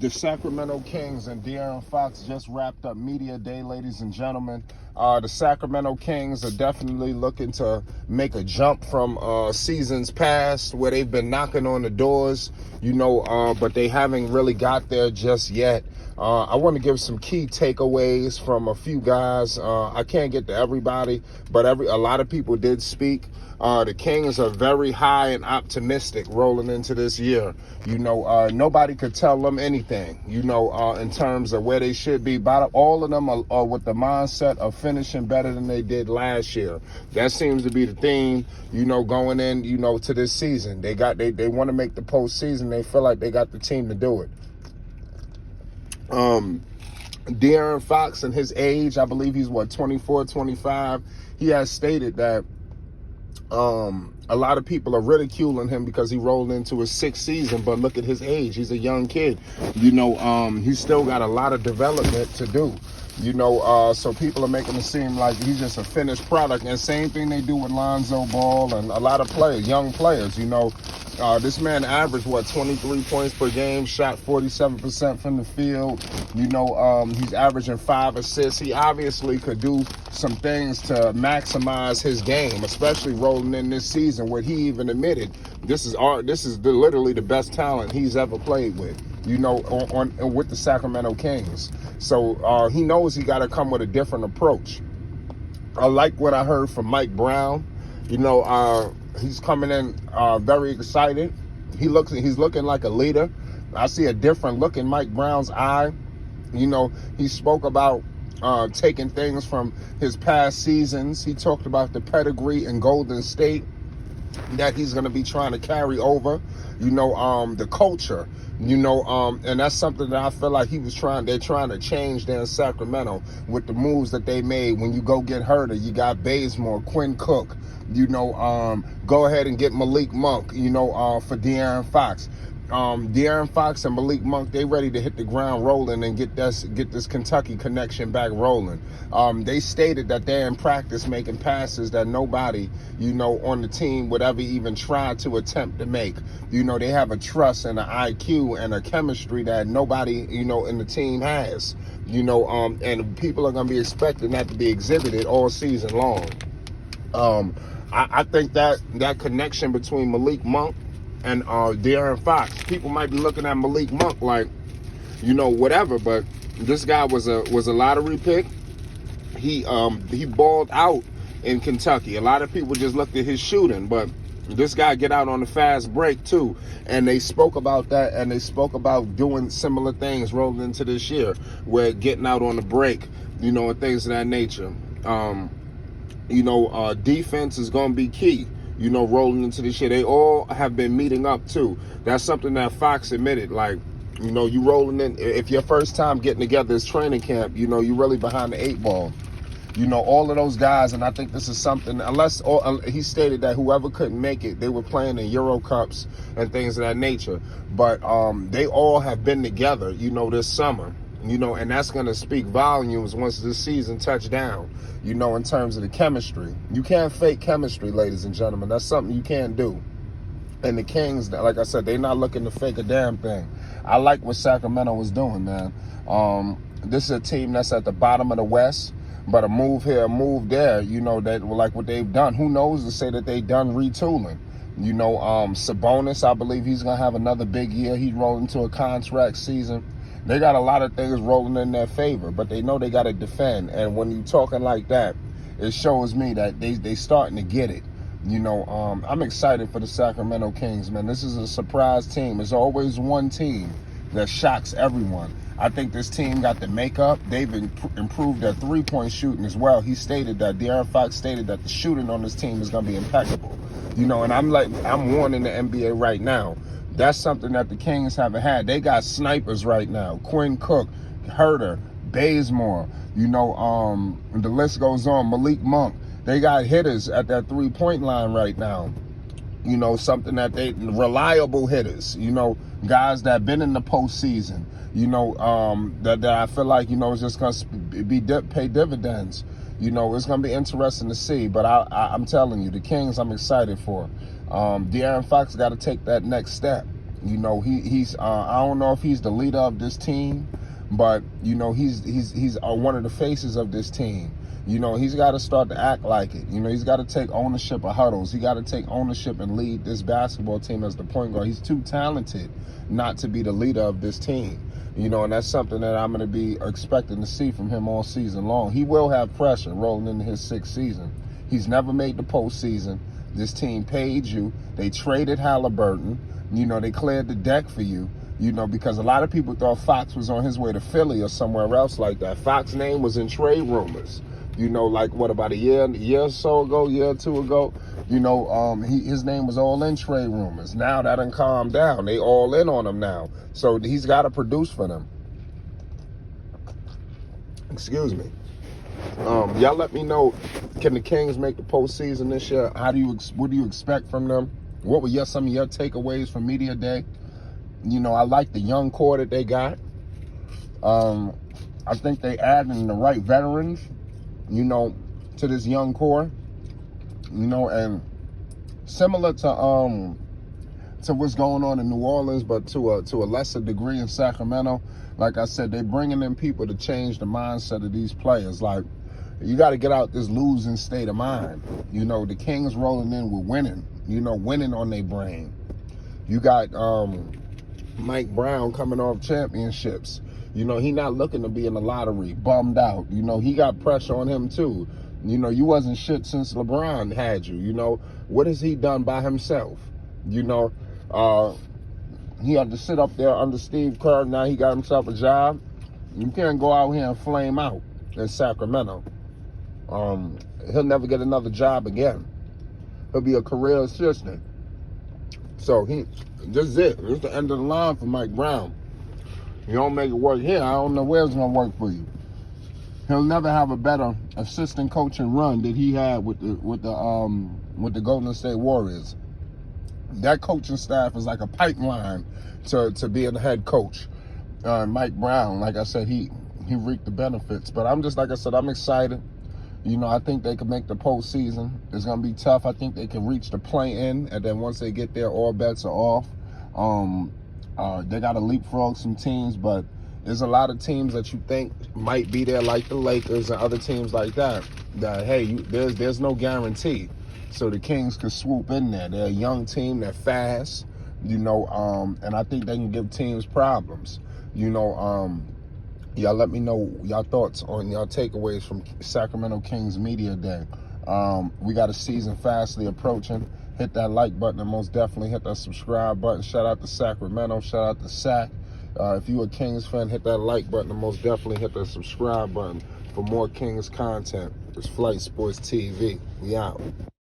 The Sacramento Kings and Darren Fox just wrapped up Media Day, ladies and gentlemen. The Sacramento Kings are definitely looking to make a jump from seasons past where they've been knocking on the doors, but they haven't really got there just yet. I want to give some key takeaways from a few guys. I can't get to everybody, but a lot of people did speak. The Kings are very high and optimistic rolling into this year. Nobody could tell them anything, in terms of where they should be. All of them are with the mindset of finishing better than they did last year. That seems to be the theme, going in, to this season. They want to make the postseason. They feel like they got the team to do it. Darren Fox and his age, I believe he's 24, 25. He has stated that a lot of people are ridiculing him because he rolled into his sixth season, but look at his age. He's a young kid. He's still got a lot of development to do. So people are making it seem like he's just a finished product. And same thing they do with Lonzo Ball and a lot of players, young players. This man averaged 23 points per game, shot 47% from the field. He's averaging 5 assists. He obviously could do some things to maximize his game, especially rolling in this season where he even admitted this is literally the best talent he's ever played with. With the Sacramento Kings. So he knows he got to come with a different approach. I like what I heard from Mike Brown. He's coming in very excited. He's looking like a leader. I see a different look in Mike Brown's eye. He spoke about taking things from his past seasons. He talked about the pedigree in Golden State that he's going to be trying to carry over. The culture. And that's something that I feel like they're trying to change there in Sacramento with the moves that they made. When you go get Herter, you got Bazemore, Quinn Cook, go ahead and get Malik Monk, for Darren Fox. Darren Fox and Malik Monk, they ready to hit the ground rolling and get this Kentucky connection back rolling. They stated that they're in practice making passes that nobody, on the team would ever even try to attempt to make. They have a trust and an IQ and a chemistry that nobody, in the team has. And people are going to be expecting that to be exhibited all season long. I think that connection between Malik Monk and Darren Fox, people might be looking at Malik Monk like, whatever, but this guy was a lottery pick. He balled out in Kentucky. A lot of people just looked at his shooting, but this guy get out on the fast break too. And they spoke about that, and they spoke about doing similar things rolling into this year, where getting out on the break, and things of that nature. Defense is going to be key. Rolling into this year. They all have been meeting up too. That's something that Fox admitted. Like, you rolling in, if your first time getting together is training camp, you're really behind the 8 ball. All of those guys, and I think this is something, he stated that whoever couldn't make it, they were playing in Euro Cups and things of that nature. But they all have been together, this summer. And that's going to speak volumes once this season touch down, in terms of the chemistry. You can't fake chemistry, ladies and gentlemen. That's something you can't do. And the Kings, like I said, they're not looking to fake a damn thing. I like what Sacramento is doing, man. This is a team that's at the bottom of the West, but a move here, a move there, that like what they've done. Who knows to say that they've done retooling. Sabonis, I believe he's going to have another big year. He's rolling into a contract season. They got a lot of things rolling in their favor, but they know they got to defend. And when you're talking like that, it shows me that they starting to get it. I'm excited for the Sacramento Kings, man. This is a surprise team. There's always one team that shocks everyone. I think this team got the makeup. They've improved their three-point shooting as well. Darren Fox stated that the shooting on this team is going to be impeccable. And I'm warning the NBA right now. That's something that the Kings haven't had. They got snipers right now. Quinn Cook, Herter, Bazemore, the list goes on. Malik Monk. They got hitters at that three-point line right now. Something that reliable hitters, guys that have been in the postseason, that I feel like, is just going to pay dividends. It's going to be interesting to see. But I'm telling you, the Kings I'm excited for. De'Aaron Fox got to take that next step. You know, he's I don't know if he's the leader of this team, but you know, he's one of the faces of this team. You know, he's got to start to act like it. You know, he's got to take ownership of huddles. He got to take ownership and lead this basketball team as the point guard. He's too talented not to be the leader of this team. You know, and that's something that I'm going to be expecting to see from him all season long. He will have pressure rolling into his 6th season. He's never made the postseason. This team paid you. They traded Halliburton. You know, they cleared the deck for you. You know, because a lot of people thought Fox was on his way to Philly or somewhere else like that. Fox's name was in trade rumors. You know, like what, about a year or so ago, year or two ago, you know, his name was all in trade rumors. Now that done calmed down. They all in on him now. So he's got to produce for them. Excuse me. Y'all let me know, can the Kings make the postseason this year? What do you expect from them? What were some of your takeaways from Media Day? You know, I like the young core that they got. I think they added the right veterans, you know, to this young core, you know, and similar to what's going on in New Orleans, but to a lesser degree in Sacramento. Like I said, they're bringing in people to change the mindset of these players. Like, you got to get out this losing state of mind. You know, the Kings rolling in with winning, you know, winning on their brain. You got Mike Brown coming off championships. You know, he not looking to be in the lottery, bummed out. You know, he got pressure on him too. You know, you wasn't shit since LeBron had you. You know, what has he done by himself? You know, he had to sit up there under Steve Kerr. Now he got himself a job. You can't go out here and flame out in Sacramento. He'll never get another job again. He'll be a career assistant. So this is it. This is the end of the line for Mike Brown. You don't make it work here, I don't know where it's going to work for you. He'll never have a better assistant coaching run that he had with the Golden State Warriors. That coaching staff is like a pipeline to being the head coach. Mike Brown, like I said, he reaped the benefits. But I'm excited. You know, I think they can make the postseason. It's going to be tough. I think they can reach the play-in, and then once they get there, all bets are off. They got to leapfrog some teams, but there's a lot of teams that you think might be there, like the Lakers and other teams like that, hey, there's no guarantee. So the Kings could swoop in there. They're a young team. They're fast, you know, and I think they can give teams problems. You know, y'all let me know y'all thoughts on y'all takeaways from Sacramento Kings Media Day. We got a season fastly approaching. Hit that like button and most definitely hit that subscribe button. Shout out to Sacramento. Shout out to Sac. If you're a Kings fan, hit that like button and most definitely hit that subscribe button for more Kings content. It's Flight Sports TV. We out.